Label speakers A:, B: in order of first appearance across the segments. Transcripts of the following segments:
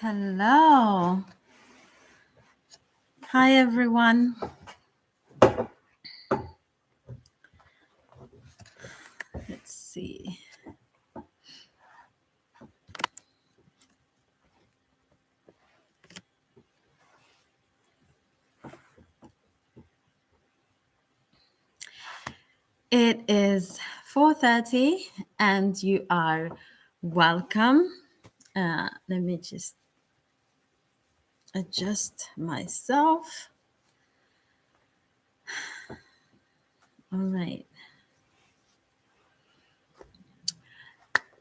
A: Hello. Hi, everyone. Let's see. It is 4:30 and you are welcome. Let me just adjust myself. All right.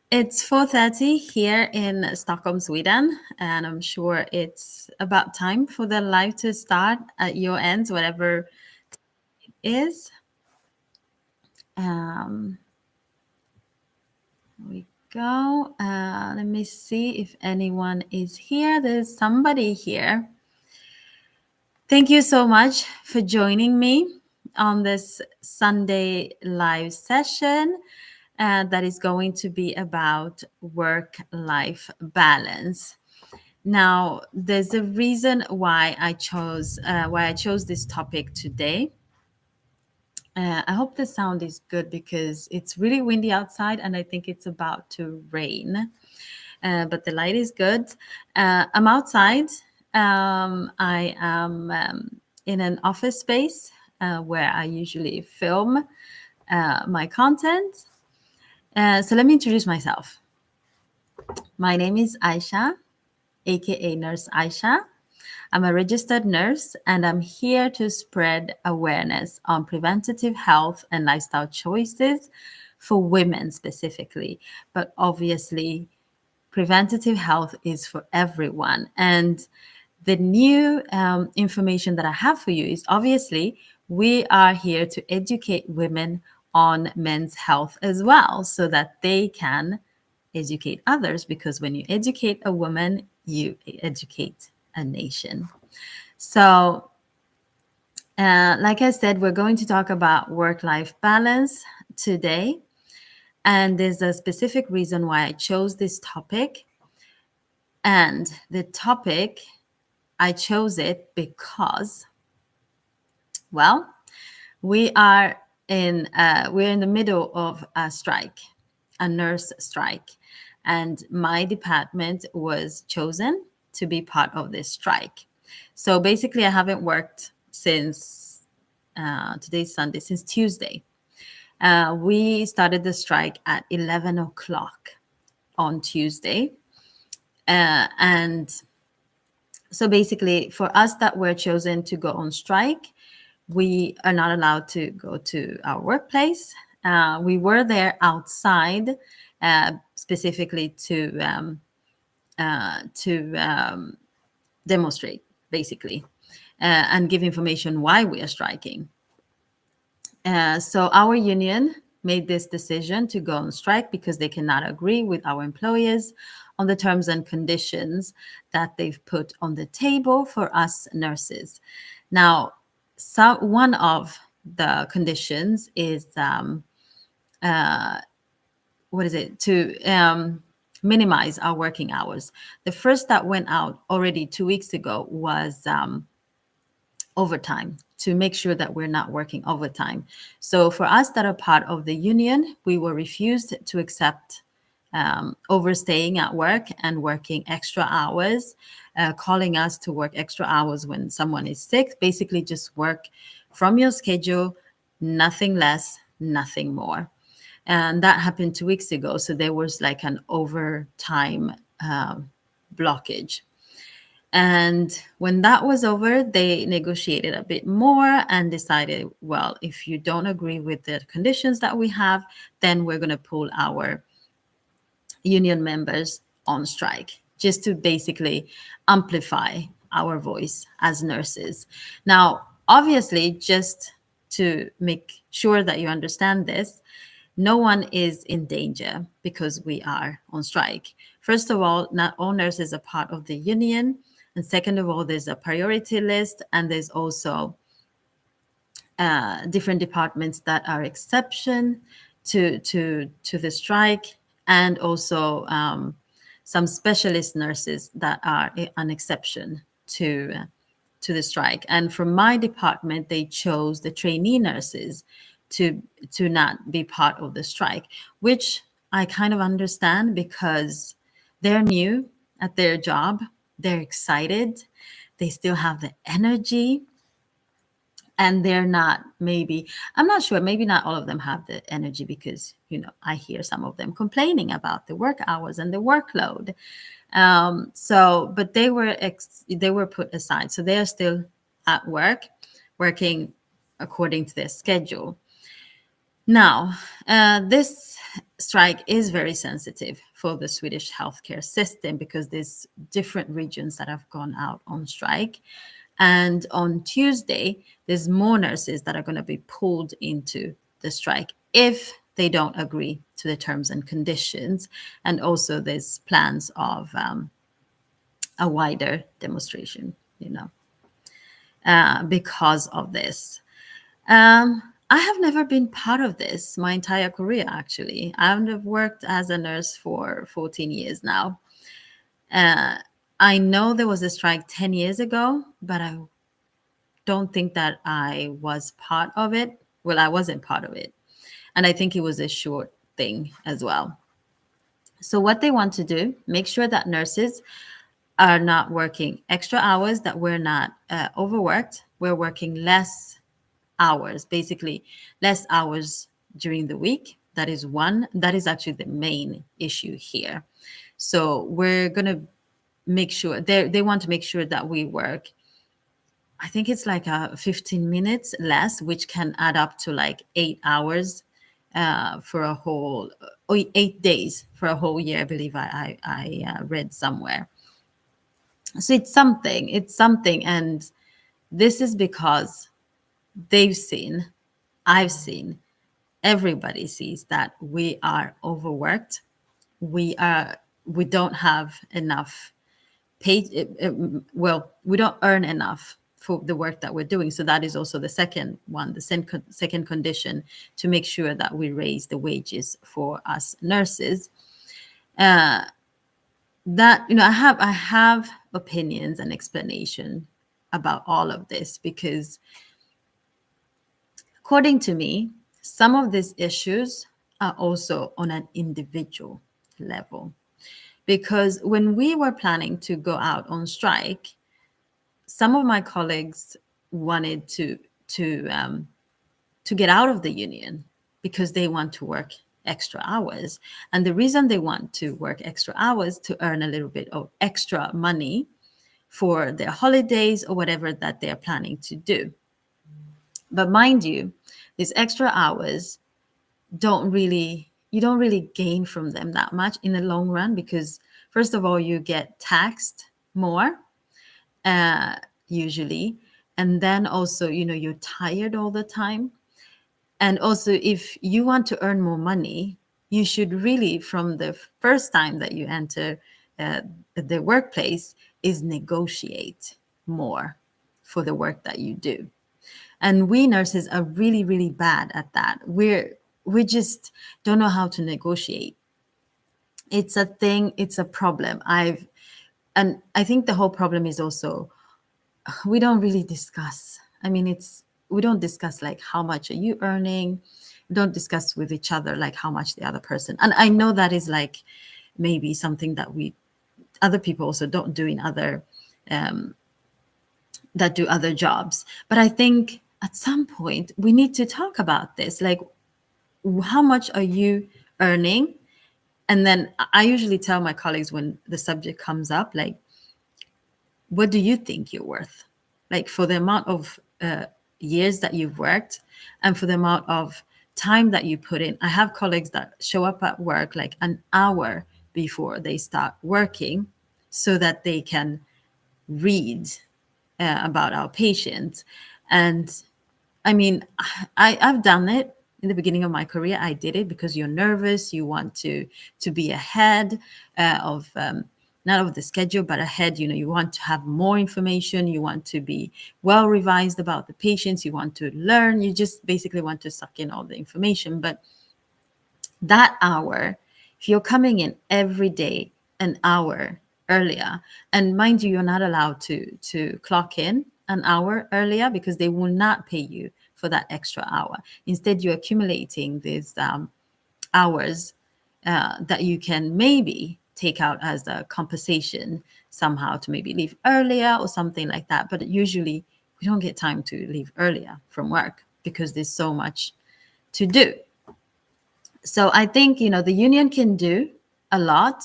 A: It's 4:30 here in Stockholm, Sweden, and I'm sure it's about time for the live to start at your ends, whatever it is. Um, we go. Let me see if anyone is here. There's somebody here. Thank you so much for joining me on this Sunday live session that is going to be about work-life balance. Now, there's a reason why I chose this topic today. I hope the sound is good because it's really windy outside and I think it's about to rain. But the light is good. I'm outside. I am in an office space where I usually film my content. So let me introduce myself. My name is Aisha, aka Nurse Aisha. I'm a registered nurse and I'm here to spread awareness on preventative health and lifestyle choices for women specifically, but obviously preventative health is for everyone. And the new information that I have for you is obviously we are here to educate women on men's health as well so that they can educate others, because when you educate a woman, you educate a nation. So, like I said, we're going to talk about work-life balance today. And there's a specific reason why I chose this topic. And the topic, I chose it because, well, we are we're in the middle of a strike, a nurse strike, and my department was chosen to be part of this strike. So basically, I haven't worked since today's Sunday, since Tuesday. We started the strike at 11 o'clock on Tuesday. And so basically, for us that were chosen to go on strike, we are not allowed to go to our workplace. We were there outside, specifically to demonstrate, basically, and give information why we are striking. So our union made this decision to go on strike because they cannot agree with our employers on the terms and conditions that they've put on the table for us nurses. Now, one of the conditions is what is it? To minimize our working hours. The first that went out already 2 weeks ago was overtime, to make sure that we're not working overtime. So for us that are part of the union, we were refused to accept overstaying at work and working extra hours, calling us to work extra hours when someone is sick. Basically, just work from your schedule, nothing less, nothing more. And that happened 2 weeks ago. So there was like an overtime blockage. And when that was over, they negotiated a bit more and decided, well, if you don't agree with the conditions that we have, then we're going to pull our union members on strike, just to basically amplify our voice as nurses. Now, obviously, just to make sure that you understand this, no one is in danger because we are on strike. First of all, not all nurses are part of the union. And second of all, there's a priority list, and there's also different departments that are exception to the strike, and also some specialist nurses that are an exception to the strike. And from my department, they chose the trainee nurses to not be part of the strike, which I kind of understand because they're new at their job, they're excited, they still have the energy, and they're not, maybe, I'm not sure, maybe not all of them have the energy, because I hear some of them complaining about the work hours and the workload. So but they were put aside, so they are still at work, working according to their schedule. Now, this strike is very sensitive for the Swedish healthcare system, because there's different regions that have gone out on strike. And on Tuesday, there's more nurses that are going to be pulled into the strike if they don't agree to the terms and conditions. And also there's plans of a wider demonstration, because of this. I have never been part of this my entire career, actually. I've worked as a nurse for 14 years now. I know there was a strike 10 years ago, but I don't think that I was part of it. Well, I wasn't part of it. And I think it was a short thing as well. So what they want to do, make sure that nurses are not working extra hours, that we're not overworked. We're working less hours, basically less hours during the week. That is actually the main issue here. So we're going to make sure, they want to make sure that we work, I think it's like 15 minutes less, which can add up to like 8 hours for a whole, 8 days for a whole year, I believe I read somewhere. So it's something. And this is because I've seen, everybody sees that we are overworked. We don't have enough pay. Well, we don't earn enough for the work that we're doing. So that is also the second one, the second condition, to make sure that we raise the wages for us nurses. That I have opinions and explanation about all of this, because according to me, some of these issues are also on an individual level. Because when we were planning to go out on strike, some of my colleagues wanted to get out of the union because they want to work extra hours. And the reason they want to work extra hours, to earn a little bit of extra money for their holidays or whatever that they're planning to do. But mind you, these extra hours you don't really gain from them that much in the long run, because first of all, you get taxed more usually, and then also you're tired all the time. And also, if you want to earn more money, you should really, from the first time that you enter the workplace, is negotiate more for the work that you do. And we nurses are really, really bad at that. We just don't know how to negotiate. It's a thing. It's a problem. And I think the whole problem is also, we don't really discuss. I mean, we don't discuss like, how much are you earning? We don't discuss with each other like how much the other person. And I know that is like maybe something that other people also don't do in other that do other jobs. But I think at some point we need to talk about this. Like, how much are you earning? And then I usually tell my colleagues when the subject comes up, like, what do you think you're worth? Like, for the amount of years that you've worked and for the amount of time that you put in. I have colleagues that show up at work like an hour before they start working so that they can read about our patients. And I mean, I've done it in the beginning of my career. I did it because you're nervous. You want to be ahead of not of the schedule, but ahead. You want to have more information. You want to be well revised about the patients. You want to learn. You just basically want to suck in all the information. But that hour, if you're coming in every day an hour earlier. And mind you, you're not allowed to clock in an hour earlier because they will not pay you for that extra hour. Instead, you're accumulating these hours that you can maybe take out as a compensation somehow to maybe leave earlier or something like that. But usually we don't get time to leave earlier from work because there's so much to do. So I think, the union can do a lot,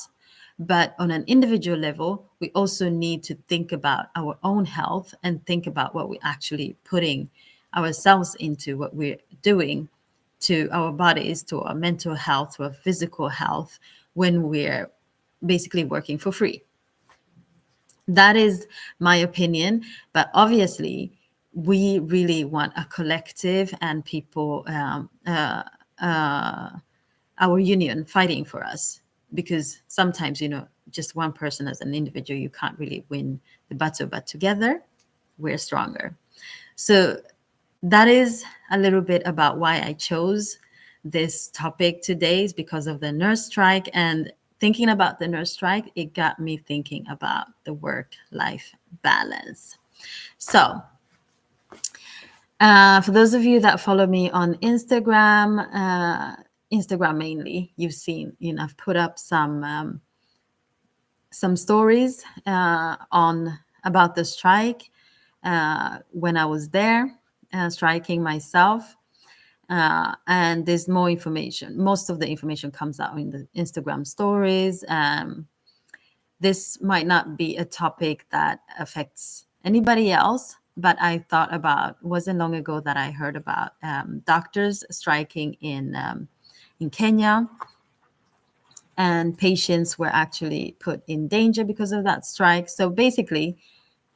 A: but on an individual level, we also need to think about our own health and think about what we're actually putting ourselves into, what we're doing to our bodies, to our mental health, to our physical health when we're basically working for free. That is my opinion. But obviously, we really want a collective and people, our union fighting for us, because sometimes, just one person as an individual, you can't really win the battle, but together we're stronger. So that is a little bit about why I chose this topic today, is because of the nurse strike. And thinking about the nurse strike, it got me thinking about the work-life balance. So for those of you that follow me on Instagram mainly, you've seen, I've put up some stories on about the strike when I was there striking myself. And there's more information. Most of the information comes out in the Instagram stories. This might not be a topic that affects anybody else, but I thought about, wasn't long ago that I heard about doctors striking in Kenya, and patients were actually put in danger because of that strike. So basically,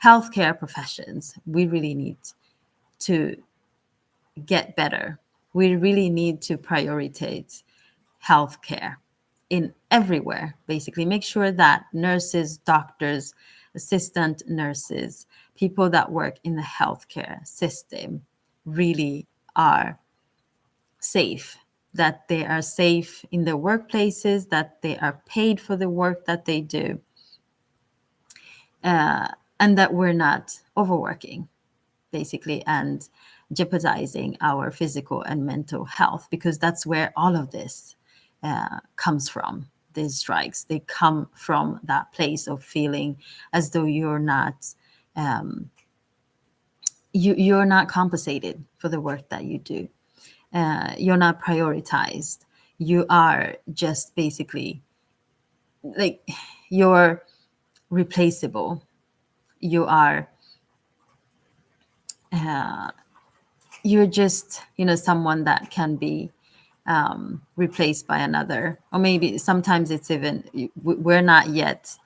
A: healthcare professions, we really need to get better. We really need to prioritize healthcare in everywhere, basically. Make sure that nurses, doctors, assistant nurses, people that work in the healthcare system really are safe, that they are safe in their workplaces, that they are paid for the work that they do, and that we're not overworking, basically, and jeopardizing our physical and mental health, because that's where all of this comes from. These strikes, they come from that place of feeling as though you're not you're not compensated for the work that you do. You're not prioritized. You are just basically like, you're replaceable. You are you're just, someone that can be replaced by another. Or maybe sometimes it's even, we're not yet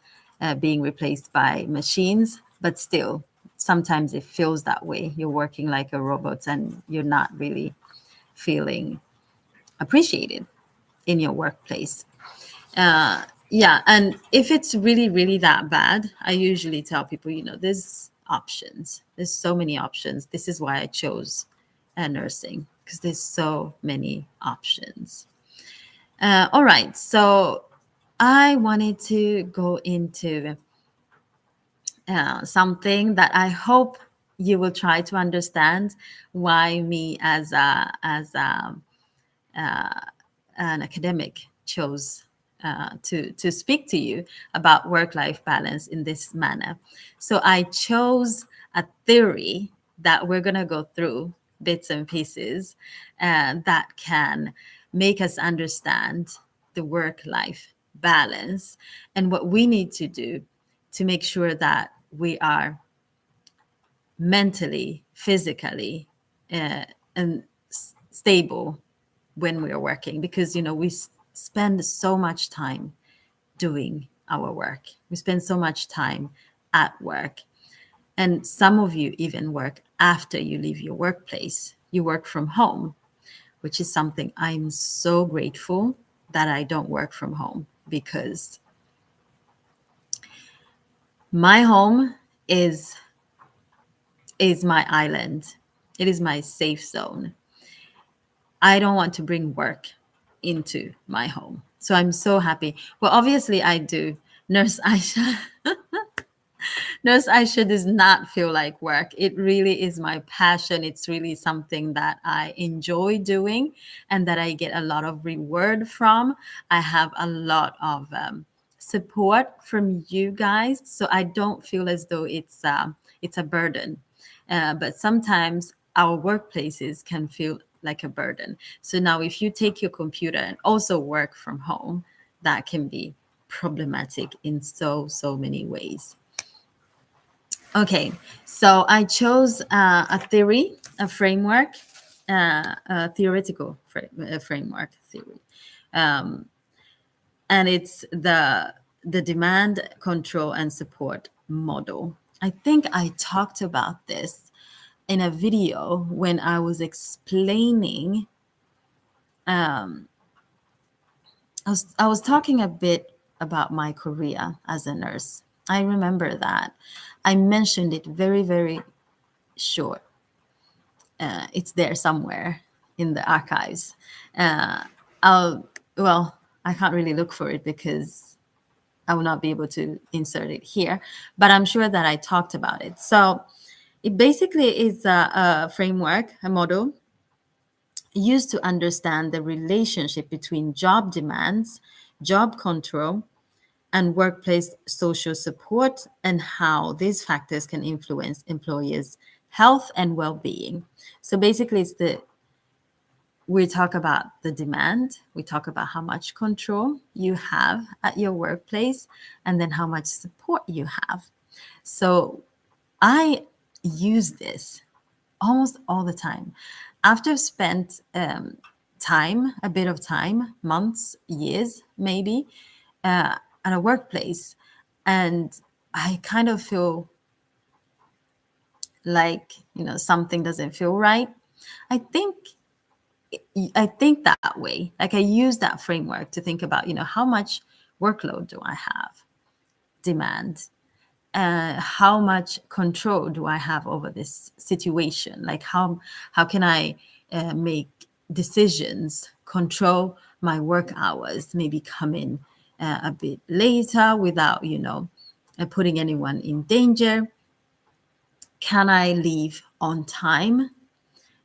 A: being replaced by machines, but still sometimes it feels that way. You're working like a robot and you're not really feeling appreciated in your workplace. Yeah, and if it's really, really that bad, I usually tell people, there's options. There's so many options. This is why I chose nursing, because there's so many options. All right, so I wanted to go into something that I hope you will try to understand why me as an academic chose to speak to you about work-life balance in this manner. So I chose a theory that we're going to go through bits and pieces that can make us understand the work-life balance and what we need to do to make sure that we are mentally, physically, and stable when we are working, because we spend so much time doing our work. We spend so much time at work, and some of you even work after you leave your workplace. You work from home, which is something I'm so grateful that I don't work from home, because my home is my island. It is my safe zone. I don't want to bring work into my home. So I'm so happy. Well, obviously I do Nurse Aisha. Nurse Aisha does not feel like work. It really is my passion. It's really something that I enjoy doing and that I get a lot of reward from. I have a lot of support from you guys, so I don't feel as though it's a burden. But sometimes our workplaces can feel like a burden. So now, if you take your computer and also work from home, that can be problematic in so many ways. Okay, so I chose a theory, a framework, a theoretical framework theory, um, and it's the demand, control, and support model. I think I talked about this in a video when I was explaining. Um, I was talking a bit about my career as a nurse. I remember that I mentioned it very short. It's there somewhere in the archives. Uh, I'll, well, I can't really look for it because I will not be able to insert it here, but I'm sure that I talked about it. So it basically is a framework, a model used to understand the relationship between job demands, job control, and workplace social support, and how these factors can influence employees' health and well-being. So basically, we talk about the demand, we talk about how much control you have at your workplace, and then how much support you have. So I use this almost all the time. After I've spent time, a bit of time, months, years, maybe, at a workplace, and I kind of feel like something doesn't feel right. I think I think that way. Like I use that framework to think about how much workload do I have, demand, how much control do I have over this situation? Like how can I make decisions, control my work hours, maybe come in a bit later without putting anyone in danger? Can I leave on time?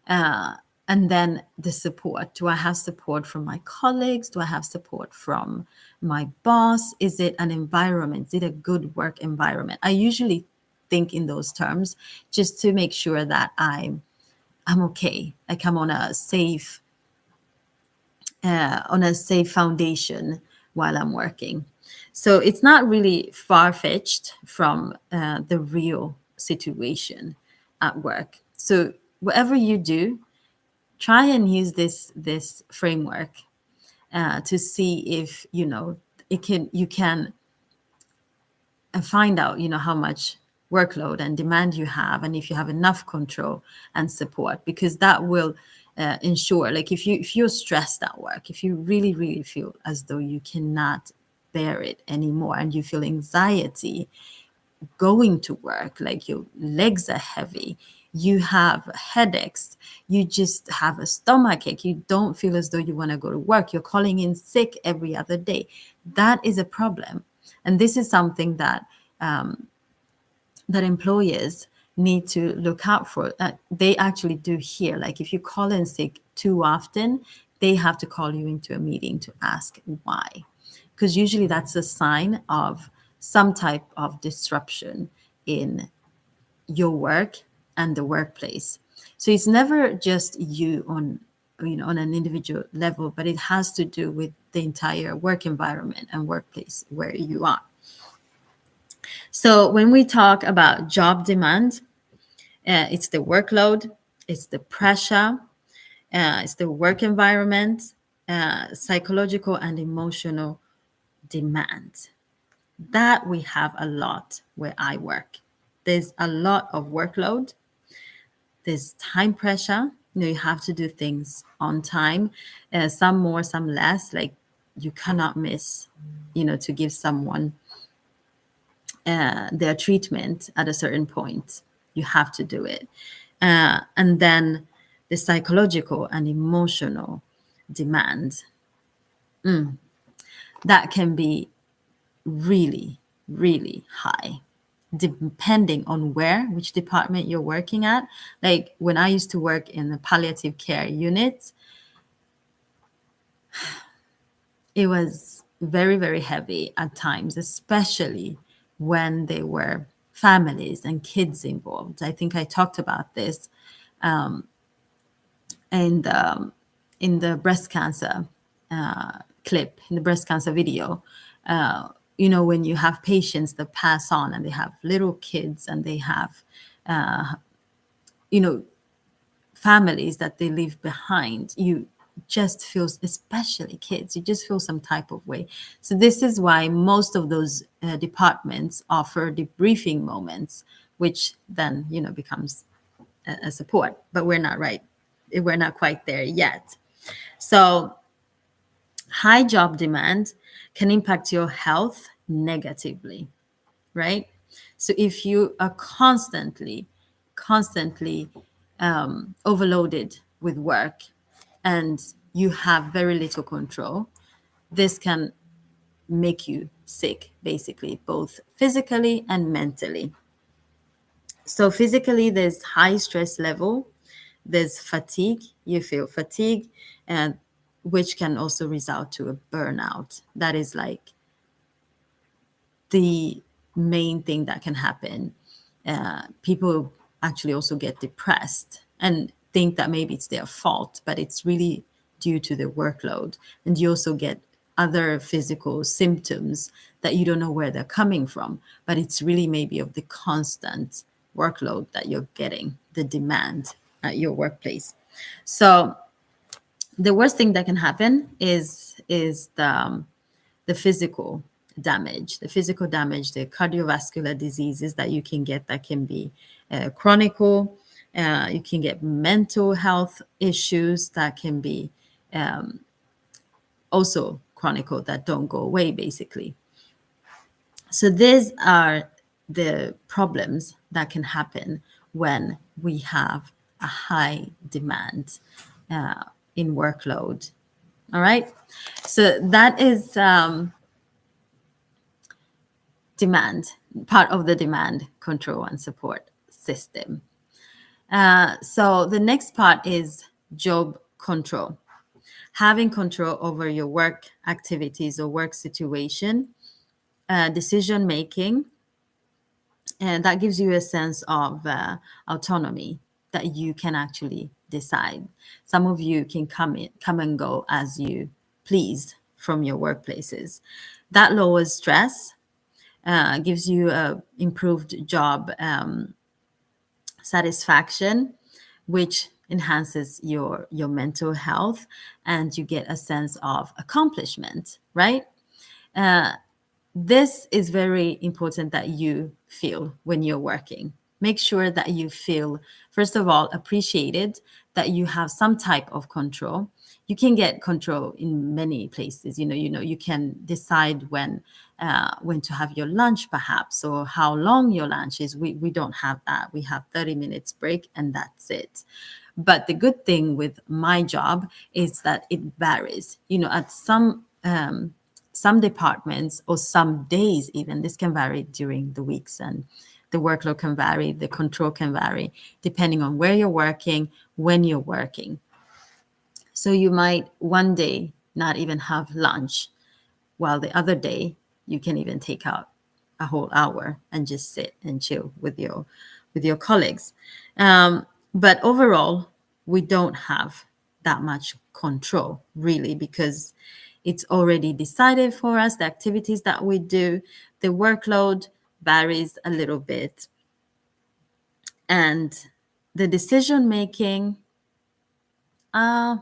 A: Uh, and then the support. Do I have support from my colleagues? Do I have support from my boss? Is it an environment? Is it a good work environment? I usually think in those terms just to make sure that I'm okay. Like I'm on a safe foundation while I'm working. So it's not really far fetched from the real situation at work. So whatever you do, try and use this framework to see if you can find out how much workload and demand you have, and if you have enough control and support, because that will ensure, like if you're stressed at work, if you really feel as though you cannot bear it anymore and you feel anxiety going to work, like your legs are heavy, you have headaches, you just have a stomach ache, you don't feel as though you want to go to work, you're calling in sick every other day, that is a problem. And this is something that that employers need to look out for. They actually do here. Like if you call in sick too often, they have to call you into a meeting to ask why, because usually that's a sign of some type of disruption in your work and the workplace. So it's never just you on an individual level, but it has to do with the entire work environment and workplace where you are. So when we talk about job demand, it's the workload, it's the pressure, it's the work environment, psychological and emotional demand. That we have a lot where I work. There's a lot of workload. There's time pressure. You have to do things on time, some more, some less. Like you cannot miss, to give someone their treatment at a certain point. You have to do it. And then the psychological and emotional demand. That can be really, really high, depending on which department you're working at. Like when I used to work in the palliative care unit, it was very, very heavy at times, especially when there were families and kids involved. I think I talked about this in the breast cancer clip, in the breast cancer video. Uh, when you have patients that pass on and they have little kids and they have, you know, families that they leave behind, you just feel, especially kids, you just feel some type of way. So this is why most of those departments offer debriefing moments, which then becomes a support. But we're not quite there yet. So high job demand can impact your health negatively, right? So if you are constantly overloaded with work and you have very little control, this can make you sick, basically, both physically and mentally. So physically, there's high stress level, there's fatigue, you feel fatigue, and which can also result to a burnout. That is like the main thing that can happen. People actually also get depressed and think that maybe it's their fault, but it's really due to the workload. And you also get other physical symptoms that you don't know where they're coming from, but it's really maybe of the constant workload that you're getting, the demand at your workplace. So the worst thing that can happen is the physical damage, the cardiovascular diseases that you can get that can be chronic. You can get mental health issues that can be also chronic, that don't go away, basically. So these are the problems that can happen when we have a high demand in workload. All right. So that is demand, part of the demand control and support system. So the next part is job control. Having control over your work activities or work situation, decision making, and that gives you a sense of autonomy, that you can actually decide. Some of you can come and go as you please from your workplaces. That lowers stress, gives you a improved job satisfaction, which enhances your mental health, and you get a sense of accomplishment, right? This is very important that you feel when you're working. Make sure that you feel, first of all, appreciated, that you have some type of control. You can get control in many places. You can decide when to have your lunch, perhaps, or how long your lunch is. We don't have that. We have 30 minutes break, and that's it. But the good thing with my job is that it varies. At some departments or some days, even this can vary during the weeks, and the workload can vary, the control can vary depending on where you're working, when you're working. So you might one day not even have lunch, while the other day you can even take out a whole hour and just sit and chill with your colleagues. But overall, we don't have that much control, really, because it's already decided for us, the activities that we do. The workload varies a little bit. And the decision making, not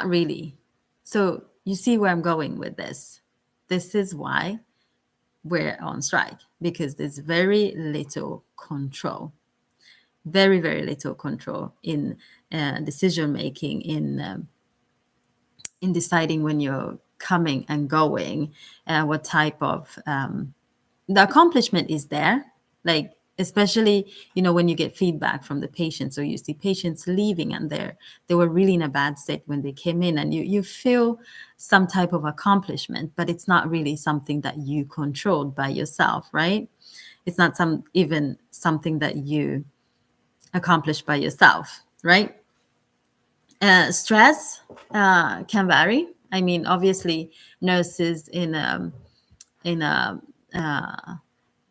A: really. So you see where I'm going with this. This is why we're on strike, because there's very little control. Very, very little control in decision making, in deciding when you're coming and going, what type of the accomplishment is there. Like especially, when you get feedback from the patients, or you see patients leaving and they were really in a bad state when they came in, and you feel some type of accomplishment, but it's not really something that you controlled by yourself, right? It's not even something that you accomplished by yourself, right? Stress can vary. I mean, obviously, nurses in the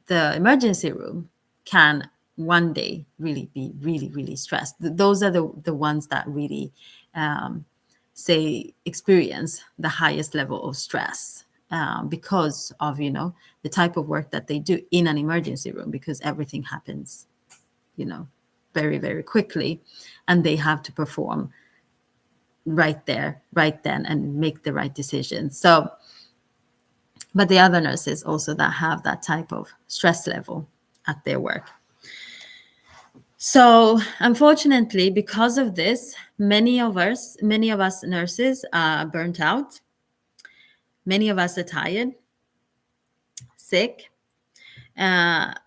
A: emergency room can one day really be really, really stressed. Those are the ones that really, say, experience the highest level of stress, because of, the type of work that they do in an emergency room, because everything happens, very, very quickly, and they have to perform right there, right then, and make the right decisions. So, but the other nurses also that have that type of stress level at their work. So unfortunately, because of this, many of us nurses are burnt out. Many of us are tired, sick, and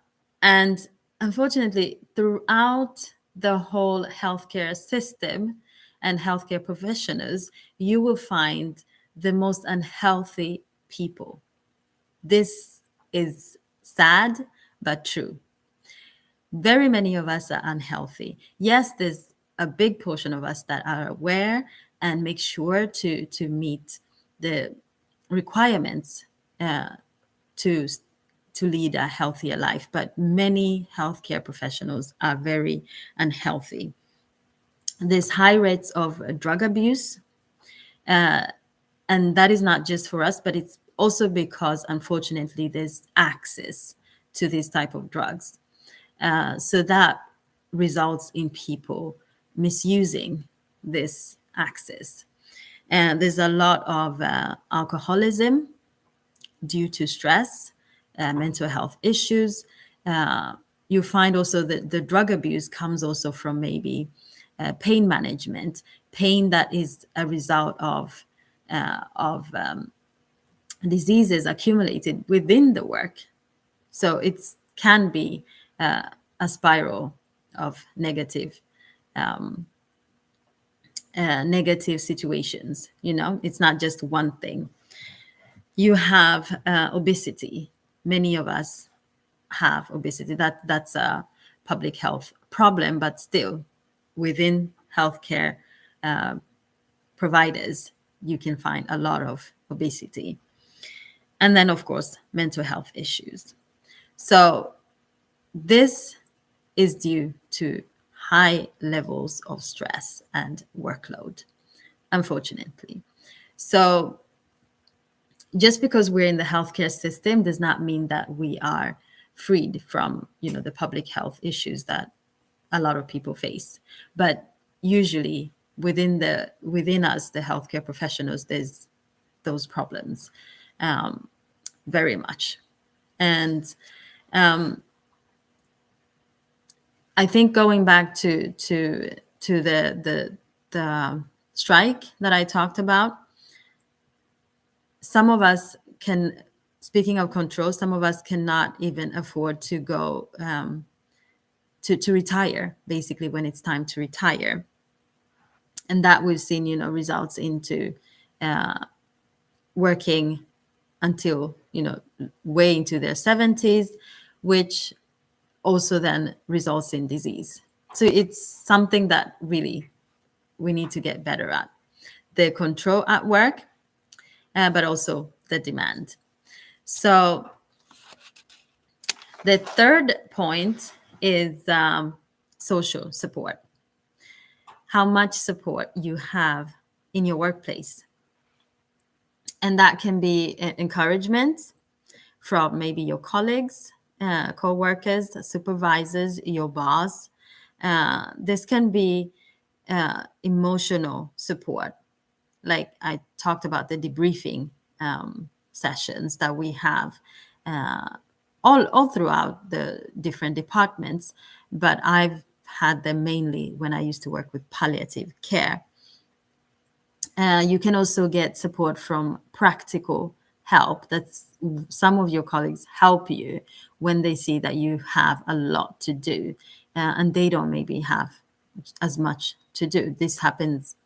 A: unfortunately, throughout the whole healthcare system and healthcare professionals, you will find the most unhealthy people. This is sad, but true. Very many of us are unhealthy. Yes, there's a big portion of us that are aware and make sure to meet the requirements, to to lead a healthier life. But many healthcare professionals are very unhealthy. There's high rates of drug abuse, and that is not just for us, but it's also because, unfortunately, there's access to these type of drugs. So that results in people misusing this access. And there's a lot of alcoholism due to stress, mental health issues. You find also that the drug abuse comes also from maybe pain management, pain that is a result of diseases accumulated within the work. So it can be a spiral of negative situations. It's not just one thing. You have obesity. Many of us have obesity. That's a public health problem, but still, within healthcare providers, you can find a lot of obesity. And then, of course, mental health issues. So this is due to high levels of stress and workload, unfortunately. So just because we're in the healthcare system does not mean that we are freed from, the public health issues that a lot of people face. But usually within us, the healthcare professionals, there's those problems, very much. And I think going back to the strike that I talked about, some of us can, speaking of control, some of us cannot even afford to go to retire, basically, when it's time to retire. And that we've seen, results into working until, way into their 70s, which also then results in disease. So it's something that really we need to get better at. The control at work, but also the demand. So the third point is social support. How much support you have in your workplace. And that can be encouragement from maybe your colleagues, co-workers, supervisors, your boss. This can be emotional support. Like I talked about the debriefing sessions that we have all throughout the different departments, but I've had them mainly when I used to work with palliative care. You can also get support from practical help, that's some of your colleagues help you when they see that you have a lot to do, and they don't maybe have as much to do. This happens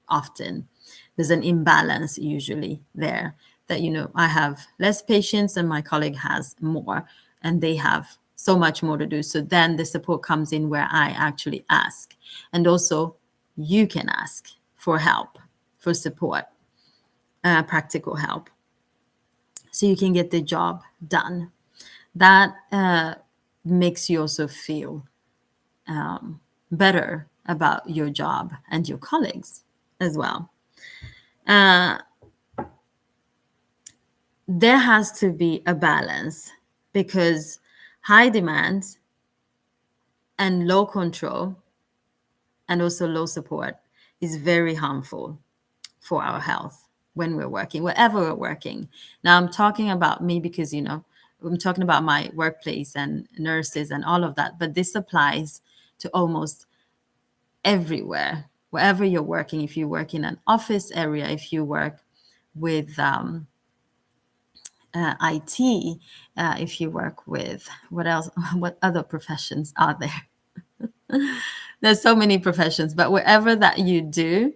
A: often. There's an imbalance usually there, that, I have less patients and my colleague has more, and they have so much more to do. So then the support comes in where I actually ask. And also, you can ask for help, for support, practical help, so you can get the job done. That makes you also feel better about your job and your colleagues as well. There has to be a balance, because high demand and low control and also low support is very harmful for our health when we're working, wherever we're working. Now, I'm talking about me because, I'm talking about my workplace and nurses and all of that, but this applies to almost everywhere, wherever you're working. If you work in an office area, if you work with IT, if you work with what else, what other professions are there? There's so many professions, but wherever that you do,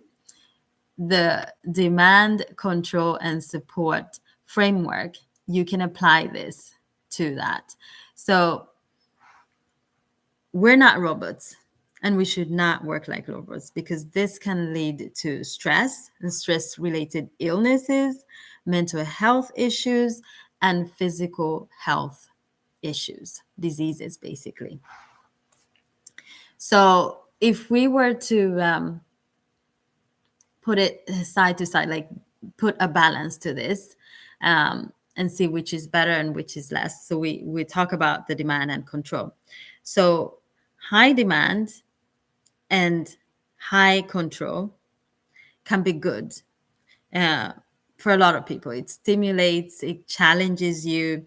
A: the demand, control, and support framework, you can apply this to that. So we're not robots, and we should not work like robots, because this can lead to stress and stress related illnesses, mental health issues, and physical health issues, diseases, basically. So if we were to put it side to side, like put a balance to this, and see which is better and which is less. So we talk about the demand and control. So high demand and high control can be good for a lot of people. It stimulates, it challenges you,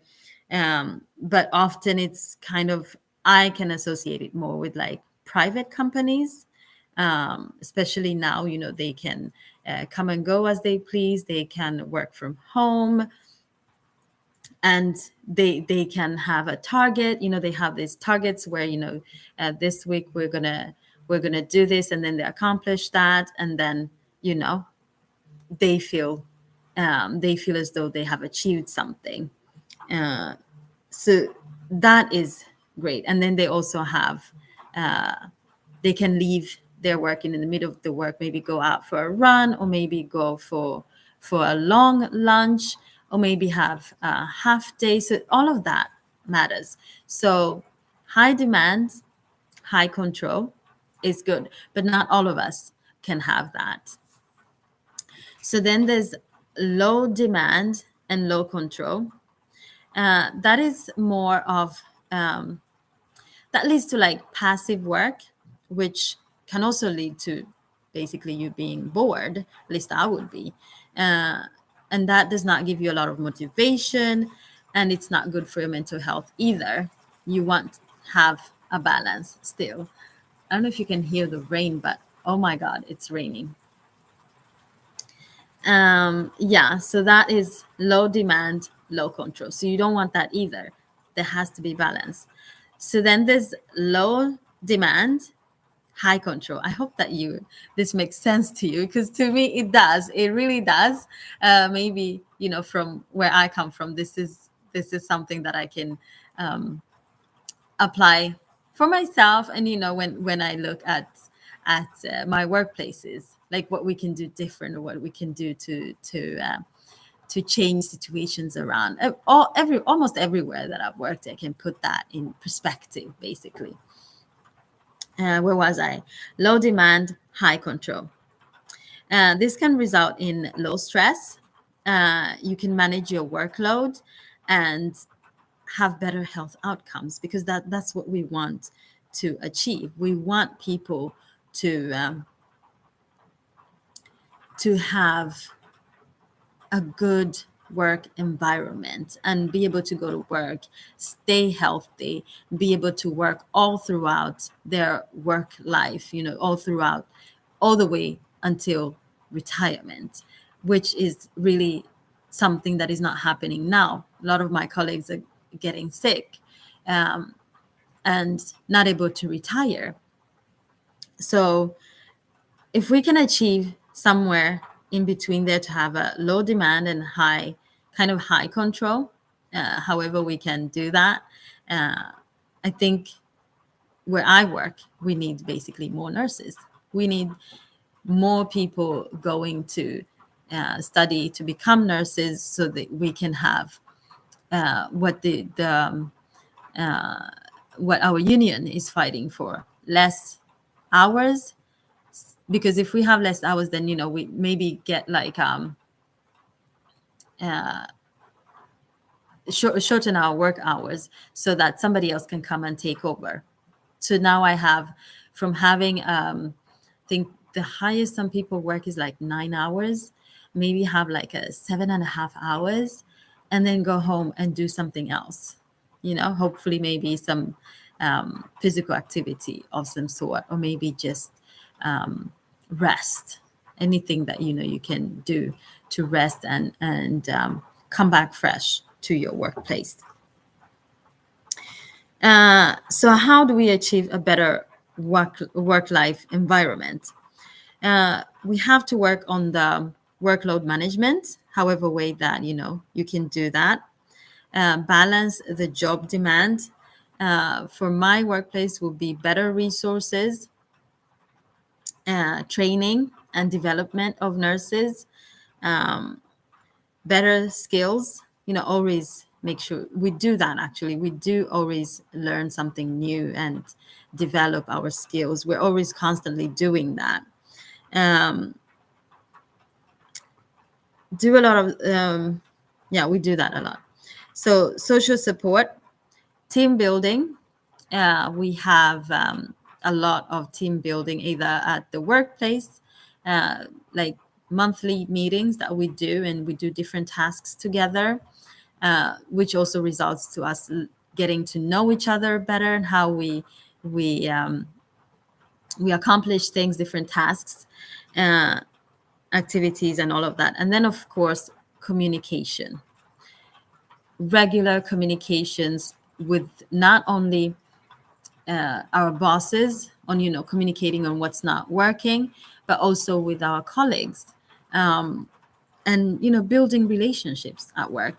A: but often it's kind of, I can associate it more with like private companies, especially now. They can come and go as they please. They can work from home, and they can have a target. They have these targets where, this week we're gonna do this, and then they accomplish that, and then they feel as though they have achieved something. So that is great. And then they also have they can leave their work in the middle of the work, maybe go out for a run, or maybe go for a long lunch, or maybe have a half day. So all of that matters. So high demand, high control is good, but not all of us can have that. So then there's low demand and low control. That is more of that leads to like passive work, which can also lead to basically you being bored. At least I would be, and that does not give you a lot of motivation, and it's not good for your mental health either. You want to have a balance still. I don't know if you can hear the rain, but oh my God, it's raining. Yeah, so that is low demand, low control. So you don't want that either. There has to be balance. So then there's low demand, high control. I hope that this makes sense to you, because to me it does. It really does. Maybe from where I come from, this is something that I can apply for myself. And when I look at my workplaces, like what we can do different, or what we can do to change situations around. Almost everywhere that I've worked, I can put that in perspective, basically. Where was I? Low demand, high control. This can result in low stress. You can manage your workload and have better health outcomes, because that's what we want to achieve. We want people to have a good work environment and be able to go to work, stay healthy, be able to work all throughout their work life, all the way until retirement, which is really something that is not happening now. A lot of my colleagues are getting sick, and not able to retire. So if we can achieve somewhere in between there to have a low demand and high, kind of high control, however we can do that, I think where I work, we need basically more nurses. We need more people going to study to become nurses, so that we can have what what our union is fighting for: less hours. Because if we have less hours, then we maybe get like shorten our work hours so that somebody else can come and take over. So now I have, from having I think the highest some people work is like 9 hours, maybe have like a 7.5 hours, and then go home and do something else. Hopefully maybe some physical activity of some sort, or maybe just rest. Anything that you can do to rest and come back fresh to your workplace. So how do we achieve a better work-life environment? We have to work on the workload management, however way that you can do that. Balance the job demand. For my workplace will be better resources, training and development of nurses, better skills. Always make sure we do that. Actually, we do always learn something new and develop our skills. We're always constantly doing that. Do a lot of we do that a lot. So social support, team building. We have a lot of team building, either at the workplace, like monthly meetings that we do, and we do different tasks together, which also results to us getting to know each other better, and how we accomplish things, different tasks, activities, and all of that. And then, of course, communication. Regular communications with not only our bosses on communicating on what's not working, but also with our colleagues, and building relationships at work.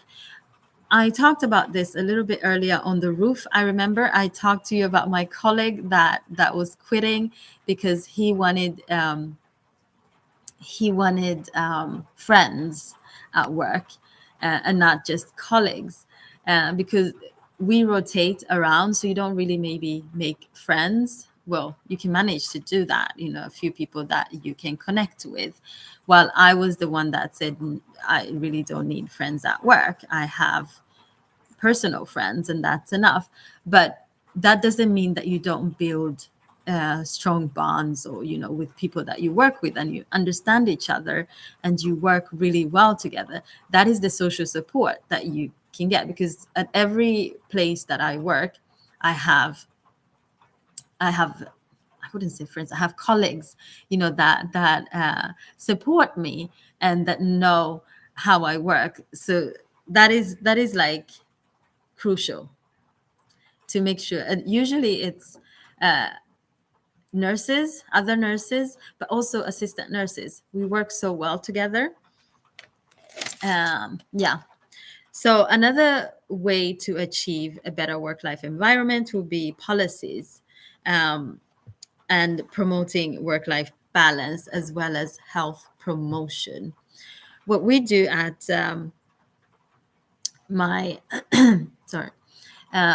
A: I talked about this a little bit earlier on the roof. I remember I talked to you about my colleague that was quitting because he wanted friends at work, and not just colleagues, because we rotate around, so you don't really maybe make friends. Well, you can manage to do that, a few people that you can connect with. While I was the one that said, I really don't need friends at work. I have personal friends, and that's enough. But that doesn't mean that you don't build strong bonds, or with people that you work with, and you understand each other, and you work really well together. That is the social support that you can get, because at every place that I work, I wouldn't say friends, I have colleagues, that support me and that know how I work. So that is like crucial to make sure. And usually it's nurses, other nurses, but also assistant nurses. We work so well together. So another way to achieve a better work-life environment would be policies, and promoting work-life balance, as well as health promotion. What we do at my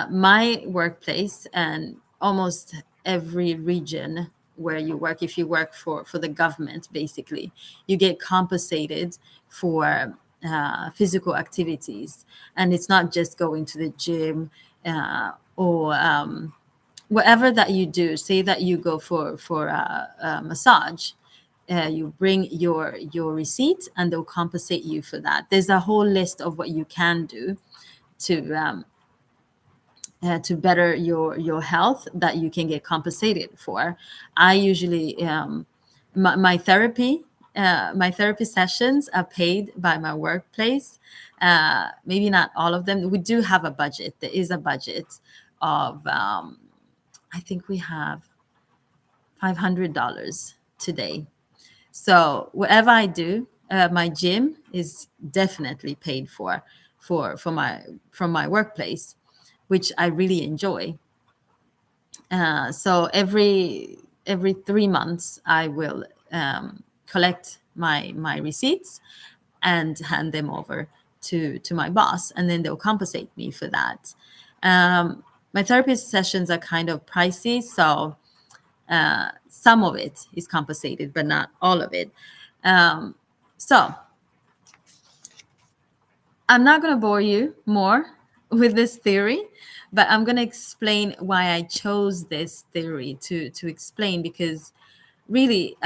A: my workplace, and almost every region where you work, if you work for the government, basically, you get compensated for physical activities. And it's not just going to the gym, or whatever that you do. Say that you go for a massage, you bring your receipt, and they'll compensate you for that. There's a whole list of what you can do to better your health, that you can get compensated for. I usually my therapy My therapy sessions are paid by my workplace. Maybe not all of them. We do have a budget. There is a budget of, I think we have $500 today. So whatever I do, my gym is definitely paid for my from my workplace, which I really enjoy. So every 3 months, I will collect my receipts and hand them over to my boss, and then they'll compensate me for that. My therapist sessions are kind of pricey, so some of it is compensated, but not all of it. So I'm not going to bore you more with this theory, but I'm going to explain why I chose this theory to explain, because really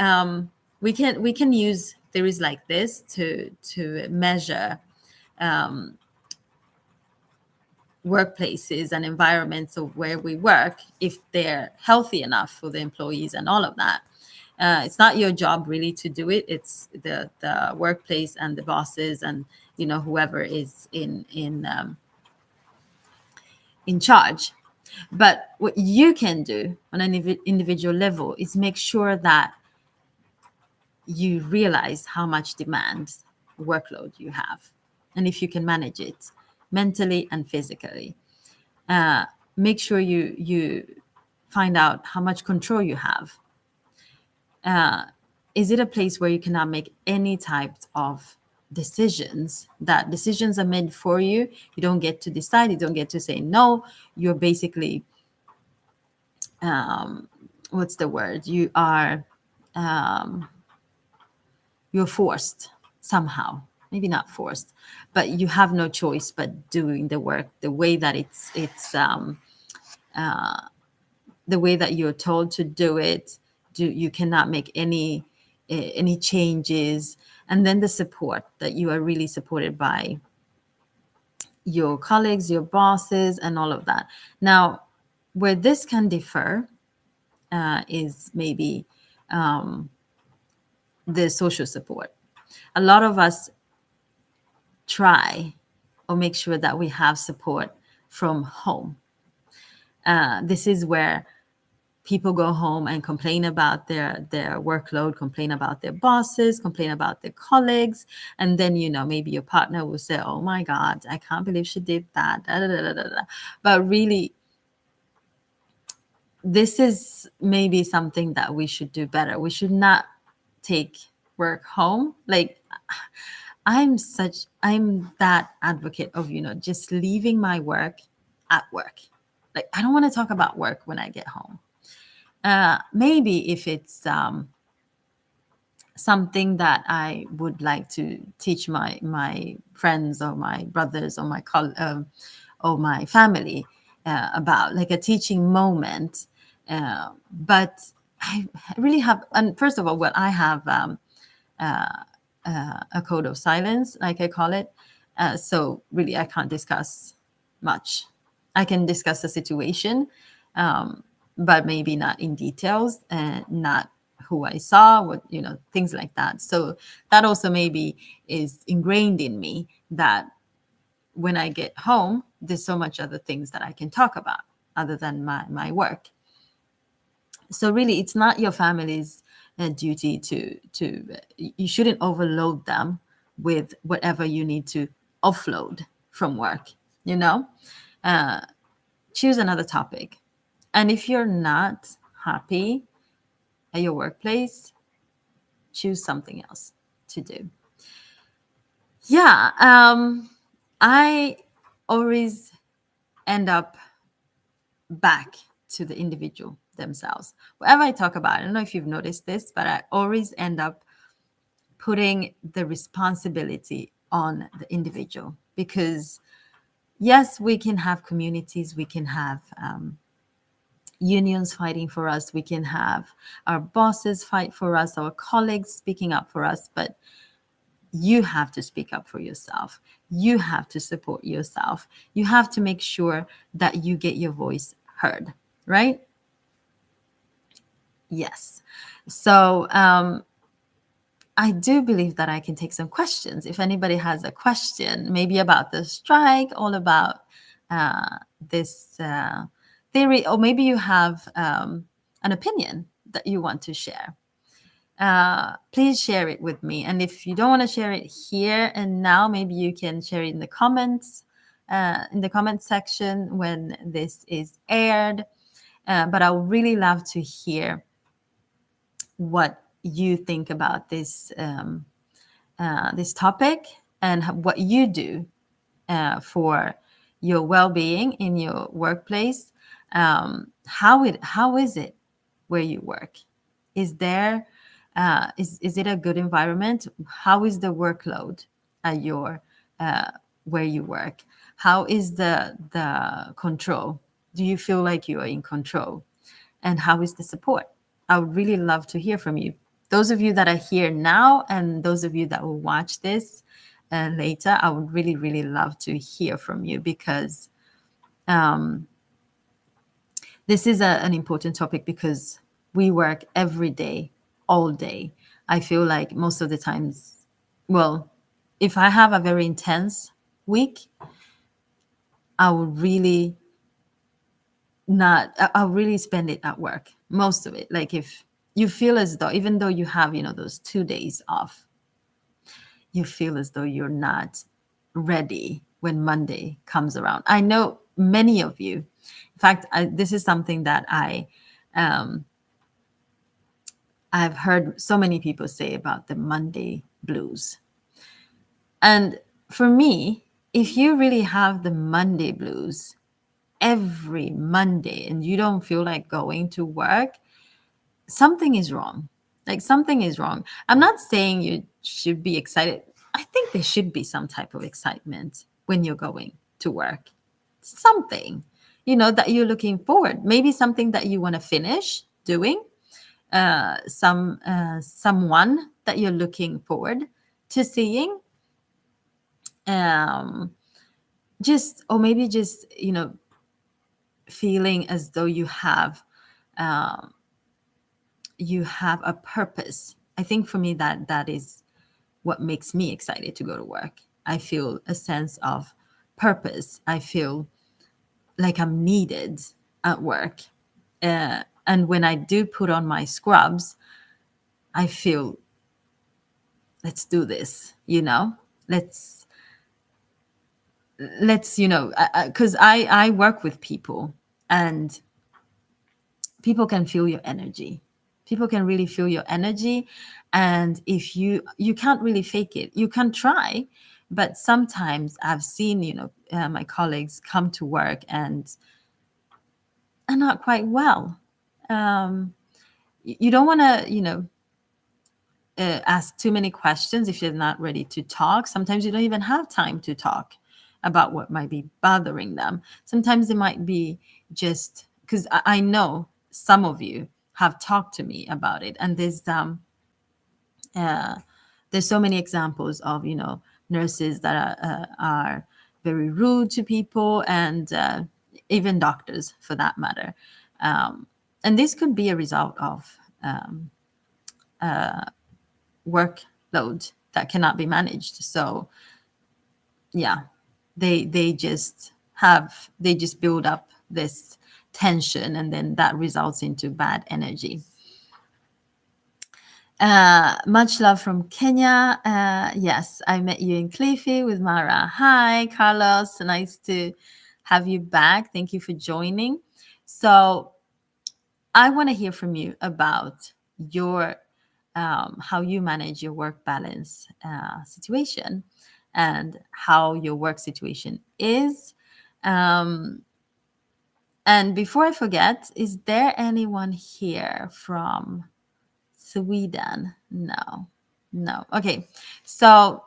A: we can use theories like this to measure workplaces and environments of where we work, if they're healthy enough for the employees and all of that. It's not your job really to do it. It's the workplace and the bosses and whoever is in charge. But what you can do on an individual level is make sure that you realize how much demand workload you have, and if you can manage it mentally and physically. Make sure you find out how much control you have. Is it a place where you cannot make any type of decisions? That decisions are made for you. You don't get to decide. You don't get to say no. You're basically, what's the word? You're forced somehow. Maybe not forced, but you have no choice but doing the work the way that it's the way that you're told to do it. You cannot make any changes. And then the support, that you are really supported by your colleagues, your bosses, and all of that. Now, where this can differ is maybe the social support. A lot of us try or make sure that we have support from home. This is where people go home and complain about their workload, complain about their bosses, complain about their colleagues, and then maybe your partner will say, "Oh my God, I can't believe she did that." Da, da, da, da, da. But really, this is maybe something that we should do better. We should not take work home. Like, I'm that advocate of just leaving my work at work. Like, I don't want to talk about work when I get home. Maybe if it's something that I would like to teach my friends or my brothers or or my family about, like a teaching moment. But I really have, and first of all, well, I have a code of silence, like I call it. So really, I can't discuss much. I can discuss the situation, but maybe not in details, and not who I saw, what things like that. So that also maybe is ingrained in me, that when I get home, there's so much other things that I can talk about other than my work. So really, it's not your family's duty you shouldn't overload them with whatever you need to offload from work. Choose another topic. And if you're not happy at your workplace, choose something else to do. Yeah, I always end up back to the individual themselves. Whatever I talk about, I don't know if you've noticed this, but I always end up putting the responsibility on the individual, because yes, we can have communities, we can have unions fighting for us, we can have our bosses fight for us, our colleagues speaking up for us, but you have to speak up for yourself. You have to support yourself. You have to make sure that you get your voice heard, right? Yes. So I do believe that I can take some questions. If anybody has a question, maybe about the strike, all about this theory, or maybe you have an opinion that you want to share, please share it with me. And if you don't want to share it here and now, maybe you can share it in the comment section when this is aired. But I would really love to hear what you think about this topic and what you do for your well-being in your workplace. How is it where you work? Is there is it a good environment? How is the workload at your where you work? How is the control? Do you feel like you are in control? And how is the support? I would really love to hear from you. Those of you that are here now and those of you that will watch this later, I would really, really love to hear from you, because this is an important topic, because we work every day, all day. I feel like most of the times, well, if I have a very intense week, I would really I'll really spend it at work, most of it. Like, if you feel as though, even though you have, those 2 days off, you feel as though you're not ready when Monday comes around. I know many of you, in fact, this is something that I've heard so many people say about the Monday blues. And for me, if you really have the Monday blues every Monday and you don't feel like going to work, something is wrong. Like, something is wrong. I'm not saying you should be excited. I think there should be some type of excitement when you're going to work. Something, that you're looking forward. Maybe something that you want to finish doing. Someone that you're looking forward to seeing. Or maybe just, feeling as though you have a purpose. I think for me that is what makes me excited to go to work. I feel a sense of purpose. I feel like I'm needed at work. And when I do put on my scrubs, I feel, let's do this, let's, because I work with people, and people can feel your energy. People can really feel your energy. And if you can't really fake it, you can try. But sometimes I've seen, my colleagues come to work and are not quite well. You don't want to, ask too many questions if you're not ready to talk. Sometimes you don't even have time to talk about what might be bothering them. Sometimes it might be just because I know some of you have talked to me about it, and there's so many examples of nurses that are very rude to people, and even doctors for that matter. And this could be a result of workload that cannot be managed. So yeah, they just build up this tension, and then that results into bad energy. Much love from Kenya. Yes, I met you in Cliffy with Mara. Hi, Carlos. Nice to have you back. Thank you for joining. So I want to hear from you about your how you manage your work balance situation, and how your work situation is. And before I forget, is there anyone here from Sweden? No. Okay. So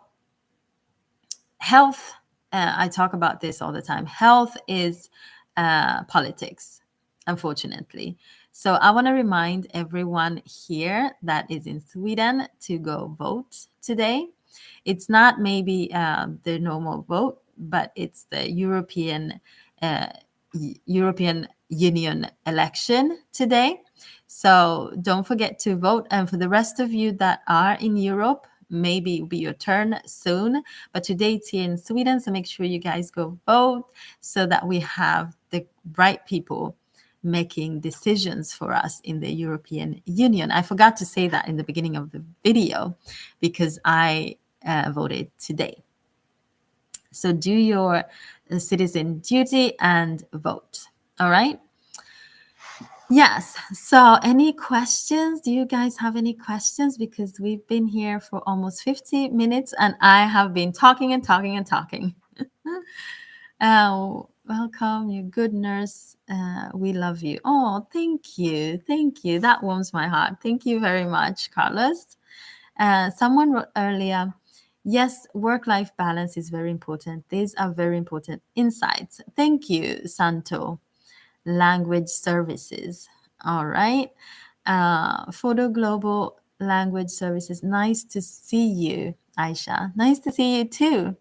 A: health, I talk about this all the time. Health is politics, unfortunately. So I want to remind everyone here that is in Sweden to go vote today. It's not maybe the normal vote, but it's the European Union election today. So don't forget to vote. And for the rest of you that are in Europe, maybe it'll be your turn soon. But today it's here in Sweden. So make sure you guys go vote so that we have the right people making decisions for us in the European Union. I forgot to say that in the beginning of the video because I voted today. So do your citizen duty and vote. All right. Yes. So any questions? Do you guys have any questions? Because we've been here for almost 50 minutes and I have been talking and talking and talking. Welcome, you good nurse. We love you. Oh, thank you. Thank you. That warms my heart. Thank you very much, Carlos. Someone wrote earlier, yes, work-life balance is very important. These are very important insights. Thank you, Santo. Language services. All right. Photo Global Language Services. Nice to see you, Aisha. Nice to see you too.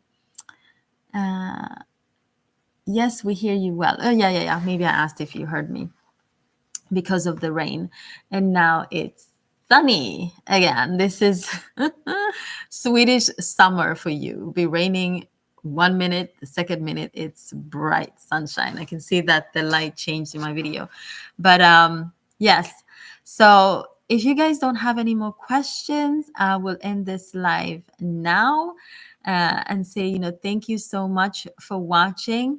A: Yes, we hear you well. Oh, yeah. Maybe I asked if you heard me because of the rain. And now it's sunny again. This is Swedish summer for you. It'll be raining 1 minute, the second minute it's bright sunshine. I can see that the light changed in my video. But yes, so if you guys don't have any more questions, I will end this live now and say, thank you so much for watching.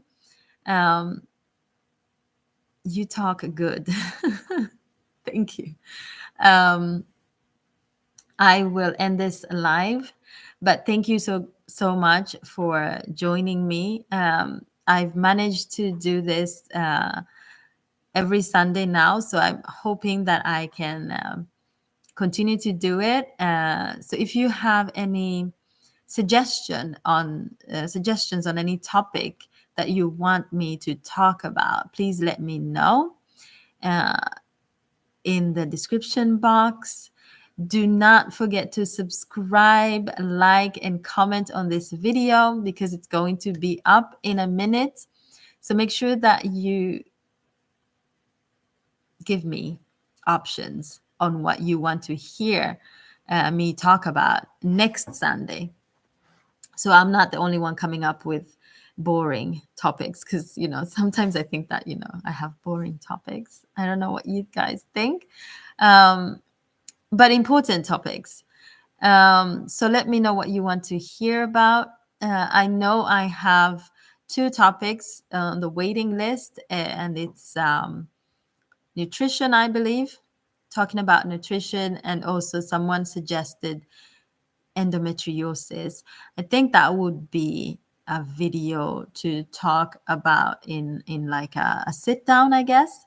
A: You talk good. Thank you. I will end this live, but thank you so much for joining me. I've managed to do this every Sunday now, so I'm hoping that I can continue to do it. So if you have any suggestions on any topic that you want me to talk about, please let me know in the description box. Do not forget to subscribe, like, and comment on this video because it's going to be up in a minute. So make sure that you give me options on what you want to hear me talk about next Sunday. So I'm not the only one coming up with boring topics because, sometimes I think that, I have boring topics. I don't know what you guys think. But important topics. So let me know what you want to hear about. I know I have 2 topics on the waiting list, and it's nutrition, I believe, talking about nutrition, and also someone suggested endometriosis. I think that would be a video to talk about in like a sit down, I guess.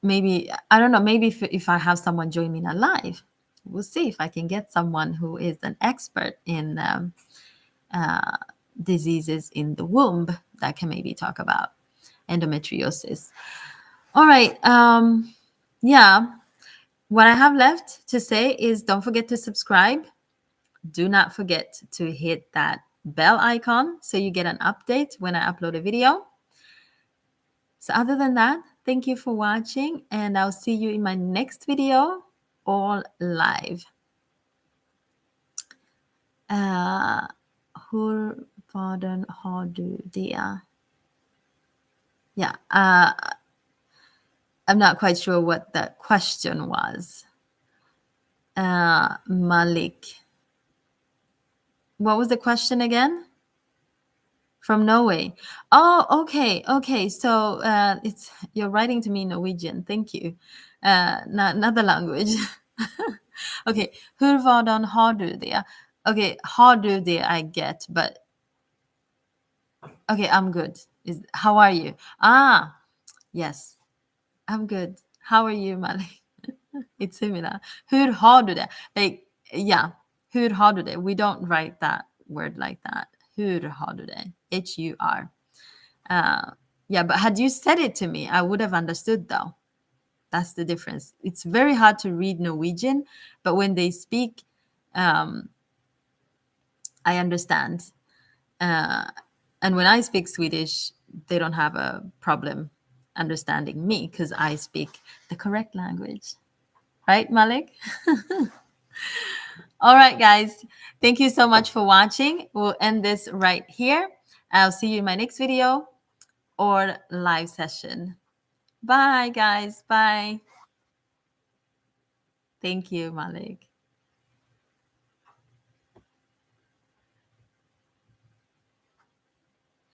A: Maybe, I don't know, maybe if I have someone join me in a live, we'll see if I can get someone who is an expert in diseases in the womb that can maybe talk about endometriosis. All right. Yeah. What I have left to say is don't forget to subscribe. Do not forget to hit that bell icon so you get an update when I upload a video. So other than that, thank you for watching, and I'll see you in my next video, all live. Hur vaden har du det? Yeah, I'm not quite sure what the question was. Malik. What was the question again? From Norway. Oh, okay. So you're writing to me in Norwegian. Thank you. Not the language. Okay. Hur vadan har du det? Okay, har du det I get, but okay, I'm good. How are you? Yes, I'm good. How are you, Malik? It's similar. Hur har du det? Like, yeah, hur har du det? We don't write that word like that. Hur har du det? H-U-R. Yeah, but had you said it to me, I would have understood though. That's the difference. It's very hard to read Norwegian, but when they speak, I understand. And when I speak Swedish, they don't have a problem understanding me because I speak the correct language. Right, Malik? All right, guys. Thank you so much for watching. We'll end this right here. I'll see you in my next video or live session. Bye, guys. Bye. Thank you, Malik.